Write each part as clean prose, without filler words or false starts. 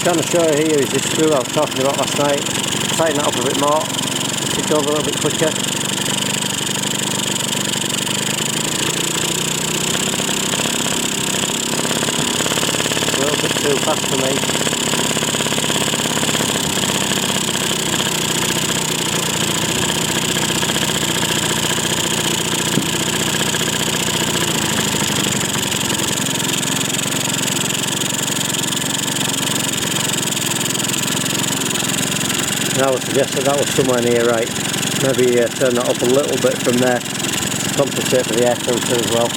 trying to show you here is this screw I was talking about last night. Tighten that up a bit more, stick over a little bit quicker. A little bit too fast for me. And I would suggest that was somewhere near right. Maybe turn that up a little bit from there to compensate for the air filter as well.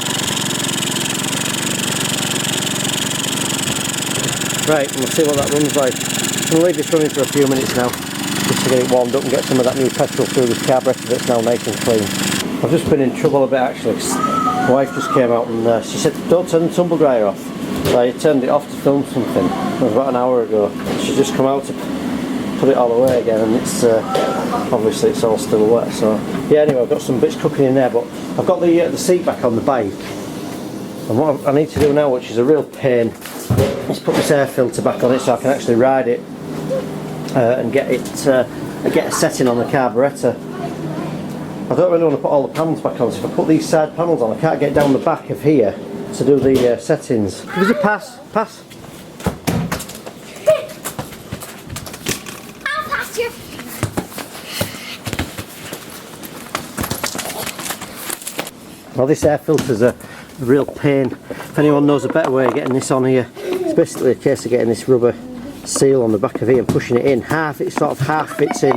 Right, we'll see what that runs like. I'm going to leave this running for a few minutes now, just to get it warmed up and get some of that new petrol through this carburetor that's now nice and clean. I've just been in trouble a bit actually. My wife just came out and she said, don't turn the tumble dryer off. So I turned it off to film something. It was about an hour ago. She's just come out to put it all away again, and it's obviously it's all still wet. So yeah, anyway, I've got some bits cooking in there, but I've got the seat back on the bike, and what I need to do now, which is a real pain, is put this air filter back on it so I can actually ride it and get a setting on the carburetor. I don't really want to put all the panels back on, so if I put these side panels on, I can't get down the back of here to do the settings. Give us a pass. Well, this air filter is a real pain. If anyone knows a better way of getting this on here, it's basically a case of getting this rubber seal on the back of here and pushing it in. It sort of half fits in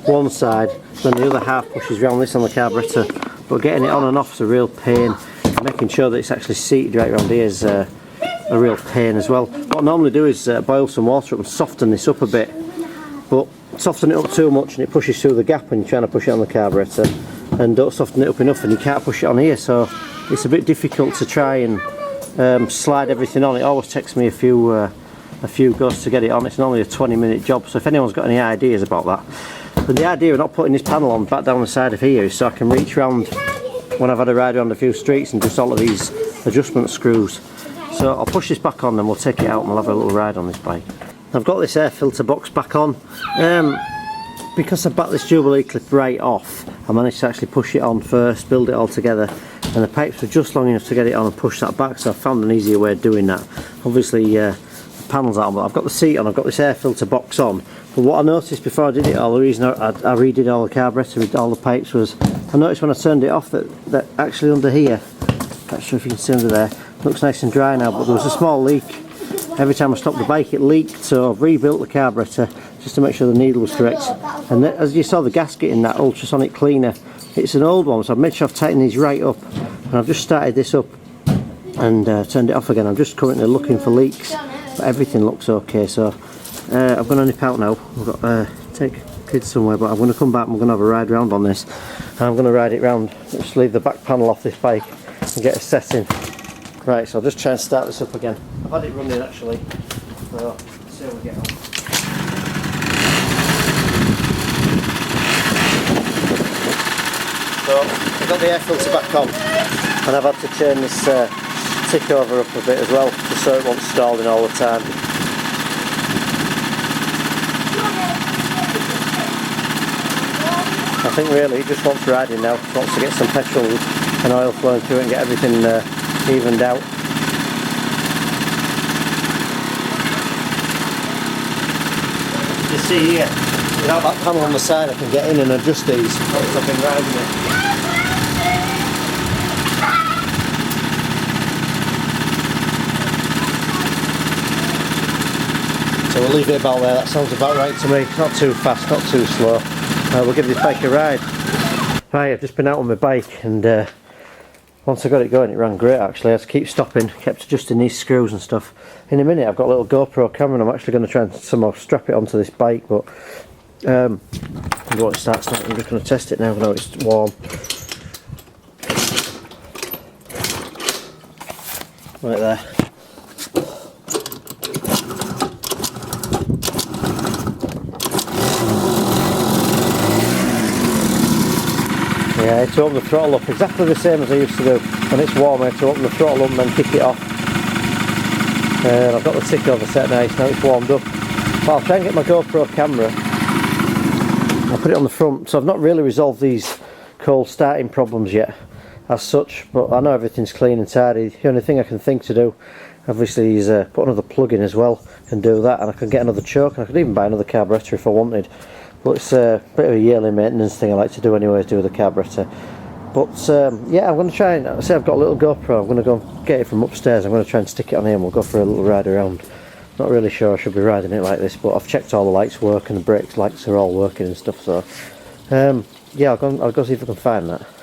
one side, then the other half pushes around this on the carburetor. But getting it on and off is a real pain. Making sure that it's actually seated right around here is a real pain as well. What I normally do is boil some water up and soften this up a bit. But soften it up too much and it pushes through the gap when you're trying to push it on the carburetor. And don't soften it up enough and you can't push it on here, so it's a bit difficult to try and slide everything on. It always takes me a few goes to get it on. It's only a 20-minute job, so if anyone's got any ideas about that. But the idea of not putting this panel on back down the side of here is so I can reach round when I've had a ride around a few streets and just all of these adjustment screws. So I'll push this back on, then we'll take it out and we'll have a little ride on this bike. I've got this air filter box back on. Because I backed this Jubilee clip right off, I managed to actually push it on first, build it all together, and the pipes were just long enough to get it on and push that back, so I found an easier way of doing that. Obviously the panels aren't, but I've got the seat on, I've got this air filter box on. But what I noticed before I did it all, the reason I redid all the carburetor with all the pipes was, I noticed when I turned it off that actually under here, not sure if you can see under there, looks nice and dry now, but there was a small leak. Every time I stopped the bike it leaked, so I've rebuilt the carburetor just to make sure the needle was correct. And as you saw the gasket in that ultrasonic cleaner, it's an old one, so I've made sure I've tightened these right up. And I've just started this up and turned it off again. I'm just currently looking for leaks, but everything looks okay. So I'm going to nip out now. I've got to take kids somewhere, but I'm going to come back and we're going to have a ride round on this. And I'm going to ride it round, just leave the back panel off this bike and get a setting. Right, so I'll just try and start this up again. I've had it running actually, so let's see how we get on. So I've got the air filter back on, and I've had to turn this tick over up a bit as well, just so it won't stalling all the time. I think really it just wants riding now, it wants to get some petrol and oil flowing through it and get everything evened out. You see here, without that panel on the side I can get in and adjust these once I've been riding it. So we'll leave it about there, that sounds about right to me. Not too fast, not too slow. We'll give this bike a ride. Right, I've just been out on my bike and once I got it going it ran great actually. I had to keep stopping, kept adjusting these screws and stuff. In a minute I've got a little GoPro camera and I'm actually going to try and somehow strap it onto this bike, but I won't start starting. I'm just going to test it now. I know it's warm. Right there. Yeah, I had to open the throttle up exactly the same as I used to do. When it's warm I have to open the throttle up and then kick it off. And I've got the tick over set nice, now it's warmed up. But I'll try and get my GoPro camera. I'll put it on the front. So I've not really resolved these cold starting problems yet as such, but I know everything's clean and tidy. The only thing I can think to do obviously is put another plug in as well. I can do that, and I can get another choke, and I could even buy another carburetor if I wanted. But it's a bit of a yearly maintenance thing I like to do anyway, do with the carburetor. But yeah, I'm going to try and say I've got a little GoPro. I'm going to go and get it from upstairs. I'm going to try and stick it on here and we'll go for a little ride around. Not really sure I should be riding it like this, but I've checked all the lights work and the brakes lights are all working and stuff. So yeah, I'll go see if I can find that.